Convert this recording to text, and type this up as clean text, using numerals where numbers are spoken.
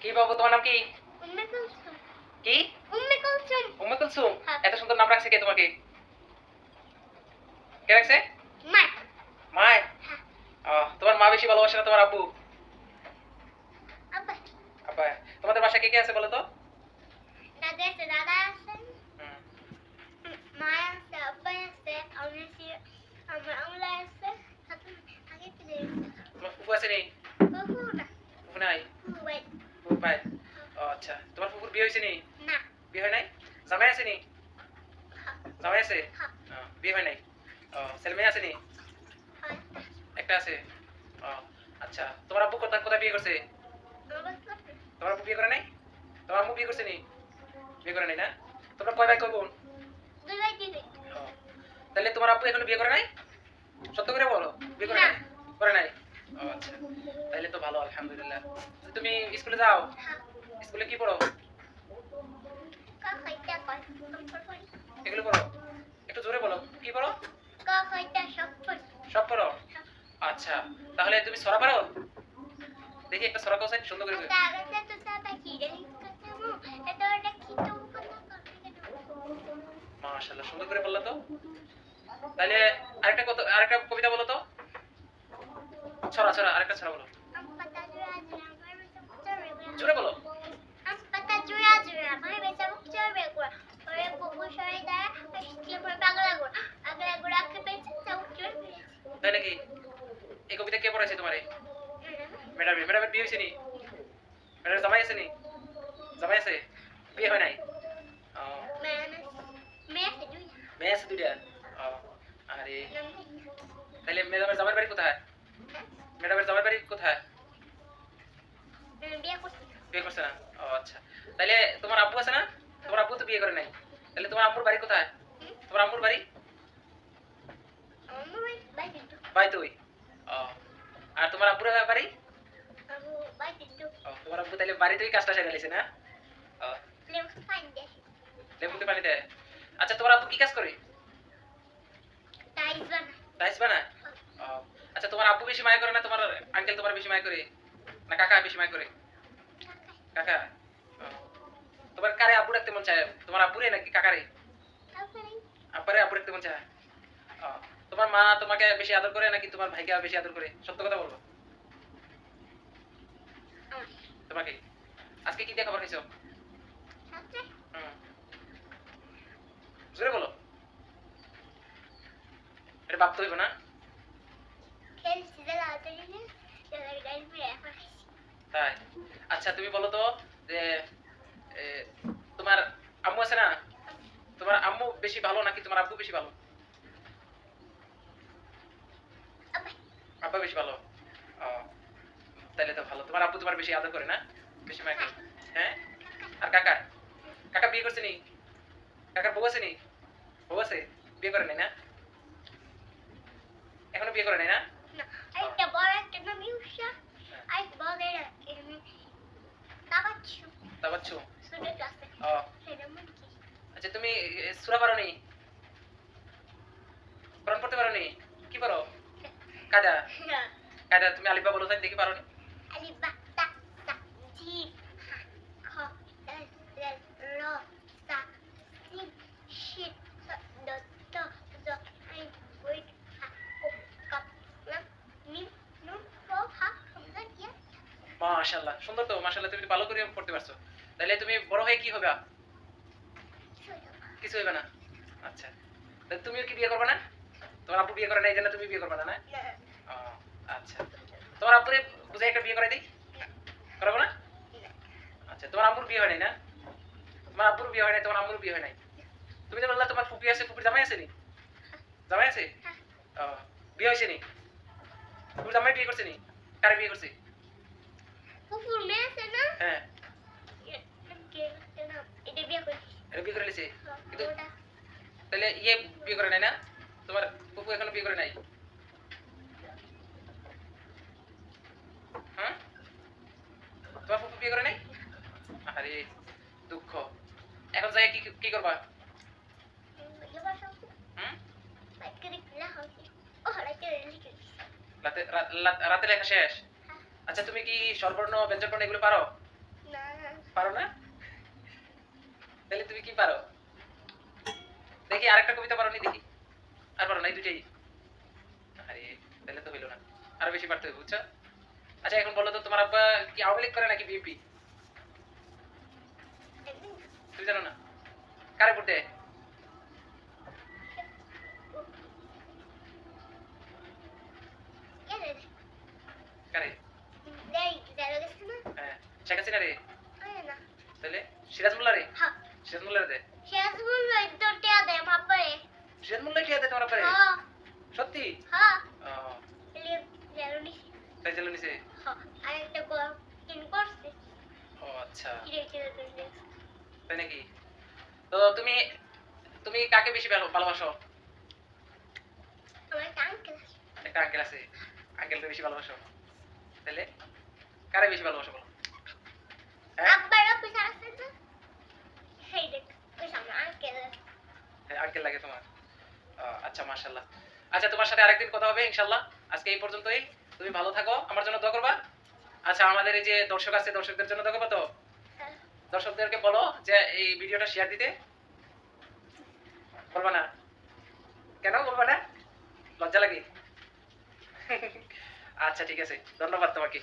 কি বাবু, তোমার নাম কি? উম্মে কুলসুম। কি? উম্মে কুলসুম। উম্মে কুলসুম? হ্যাঁ। এত সুন্দর নাম রাখছে কে তোমাকে? কে রাখছে? মা। মা? হ্যাঁ। তোমার মা বেশি ভালোবাসে না তোমার আব্বু? আব্বা। আব্বা। তোমাদের বাসায় কে কে আছে বলো তো? দাদা আছে, দাদা আছে, হুম। মা আছে, আব্বা আছে, আমি আছি, আমার আম্মা আছে, সাথে আগে ফিরে তোমার ফুফু আছে নি? বাবু না। ফুফু নাই? ওই ফুফু পায়? আচ্ছা, তোমার ফুফুর বিয়ে হয়েছে নি? না। বিয়ে হয় নাই? জামাই আছে নি? হ্যাঁ। জামাই আছে? হ্যাঁ। বিয়ে হয় নাই? ছেলে মেয়ে আছে নি? হয়। একটা আছে? আচ্ছা, তোমার আব্বু কোথায় কোথায় বিয়ে করছে? তোমার আব্বু বিয়ে করে নাই? তোমার আম্মু বিয়ে করছে নি? বিয়ে করে নাই না? তোমরা কয় ভাই কয় বোন? দুই ভাই দিদি। তাহলে তোমার আব্বু এখনো বিয়ে করে নাই? সত্য করে বলো, বিয়ে করে না। নাই? করে নাই? আচ্ছা, তাহলে তো ভালো, আলহামদুলিল্লাহ। তুমি স্কুলে যাও? হ্যাঁ। স্কুলে কি পড়ো? কা খাইতা কয় সব পড়ি। এগুলো পড়ো? একটু জোরে বলো, কি পড়ো? কা খাইতা সব পড়ি। সব পড়ো? আচ্ছা, তাহলে তুমি ছড়া পারো? দেখি একটা ছড়া কোথায় সুন্দর করে। তাগাতে তো তাবা কিরে কাটামু এটা ওটা কি তো কথা মাশাআল্লাহ, সুন্দর করে বললা তো। তাহলে আরেকটা কবিতা বলো তো। ছড়া ছড়া আরেকটা ছড়া বলো। আমপাতা জুরা জুরা ভাই বেটা চড়বে জোরে বলো। আমপাতা জুরা জুরা ভাই বেটা চড়বে গোড়া ওরে বুবু সরে দাঁড়া স্টিল পর পাগলা গোড়া আগলা গোড়া কে পেছে চাউ চড়বে। তাই নাকি? এই কবিতা কে পড়াইছে তোমারে? ম্যাডামের বিয়ে হয়েছে নি? ম্যাডামের জামাই আছে নি? জামাই আছে? বিয়ে হয় নাই? মেয়ে আছে দুইটা? আরে, তাহলে ম্যাডামের জামাইয়ের বাড়ি কোথায়? ম্যাডামের জামাইয়ের বাড়ি কোথায়? বিয়ে করছে না? আচ্ছা, তাহলে তোমার আব্বু আছে না? তোমার আব্বু তো বিয়ে করে নাই, তাহলে তোমার আম্মুর বাড়ি কোথায়? তোমার আম্মুর বাড়ি? বাইতুই। আর তোমার আব্বুর বাড়ি? তোমার আব্বু তাহলে বাড়িতেই কাজটা সেরে নিয়েছে না? লেবুতে পানি দেয়। আচ্ছা, তোমার আব্বু কি কাজ করে? টাইলস বানায়? আচ্ছা, তোমার আব্বু বেশি মায়া করে না তোমার আঙ্কেল তোমার বেশি মায়া করে, না কাকা বেশি মায়া করে? কাকা। তোমার কারে আব্বু রাখতে মন চায়, তোমার আব্বুরে নাকি কাকারে? আব্বারে আব্বু রাখতে মন চায়। তোমার মা তোমাকে বেশি আদর করে নাকি তোমার ভাইকে বেশি আদর করে? সত্য কথা বলবো। তোমাকে। আজকে কি দিয়ে খাবার খাইছো? জোরে বলো। এটা ভাবতে হইব না? তাই? আচ্ছা, তুমি বলো তো যে তোমার আম্মু আছে না? তোমার আম্মু বেশি ভালো নাকি তোমার আব্বু বেশি ভালো? আব্বা বেশি ভালো। তাহলে তো ভালো। তোমার আব্বু তোমার বেশি আদর করে না? বেশি মায়া করে? হ্যাঁ। আর কাকা? কাকা বিয়ে করছে নি? কাকার বউ আছে নি? বউ আছে? বিয়ে করে নাই না? এখনো বিয়ে করে নাই না? তাবাচ্ছু। আচ্ছা, তুমি সূরা পারো নি? কোরআন পড়তে পারো নি? কি পারো? কায়দা? কায়দা তুমি আলিফ বা বলো তাই দেখি পারো নি? মাশাআল্লাহ, সুন্দর তো। মাশাআল্লাহ, তুমি ভালো করে পড়তে পারছো। তাহলে তুমি বড় হয়ে কি হবে? কিছু হইবে না? আচ্ছা, তাহলে তুমিও কি বিয়ে করবে না? তোমার আব্বু বিয়ে করে না, এই জন্য তুমি বিয়ে করবে না, না? আচ্ছা, তোমার আব্বুরে বুঝাই একটা বিয়ে করে দিই। করাবো না? আচ্ছা, তোমার আম্মুর বিয়ে হয় নাই না? তোমার আব্বুর বিয়ে হয় নাই, তোমার আম্মুর বিয়ে হয় নাই। তুমি তো বললা তোমার ফুপি আছে, ফুপির জামাই আছে নি? জামাই আছে? বিয়ে হয়েছে নি? ফুপির জামাই বিয়ে করছে নি? কারে বিয়ে করছে? হ্যাঁ। এটা বিয়ে করে লিছে? কিন্তু তাহলে ইয়ে বিয়ে করে নাই না? তোমার ফুপু এখনো বিয়ে করে নাই? হ্যাঁ, তোমার ফুপু বিয়ে করে নাই? আরে দুঃখ। এখন যাই কি কি করবা? রাতে লেখা শেষ? আচ্ছা, তুমি কি স্বরবর্ণ ব্যঞ্জনবর্ণ এগুলো পারো? না। পারো না? তাহলে তুমি কি পারো? দেখি আরেকটা কবিতা পারো নি দেখি। আর পারো না, এই দুইটাই? আরে তাহলে তো হইলো না, আরো বেশি পারতে হবে, বুঝছো? আচ্ছা এখন বলো তো, তোমার আব্বা কি আওয়ামী লীগ করে নাকি বিএনপি? তুমি জানো না? কারে ভোট দেয়? কারে? হ্যাঁ, শেখ হাসিনা রে? তাহলে সিরাজ মোল্লা রে? সিরাজ মোল্লা রে দেয়? সিরাজ মোল্লা খেয়ে দেয় তোমার আব্বারে? সত্যি? ও, তাই জেলে নিছে? ও আচ্ছা, তাই নাকি? তো তুমি তুমি কাকে বেশি ভালোবাসো? একটা আঙ্কেল আছে, আঙ্কেলকে বেশি ভালোবাসো? তাহলে কারে বেশি ভালোবাসো বলো? হ্যাঁ, আঙ্কেল লাগে তোমার? আচ্ছা মাশাআল্লাহ। আচ্ছা তোমার সাথে আরেকদিন কথা হবে ইনশাআল্লাহ। আজকে এই পর্যন্তই। তুমি ভালো থাকো, আমার জন্য দোয়া করবা। আচ্ছা আমাদের এই যে দর্শক আছে, দর্শকদের জন্য দোয়া করবা তো? দর্শকদেরকে বলো যে এই ভিডিওটা শেয়ার দিতে। বলবা না? কেন বলবা না? লজ্জা লাগে? আচ্ছা ঠিক আছে, ধন্যবাদ তোমাকে।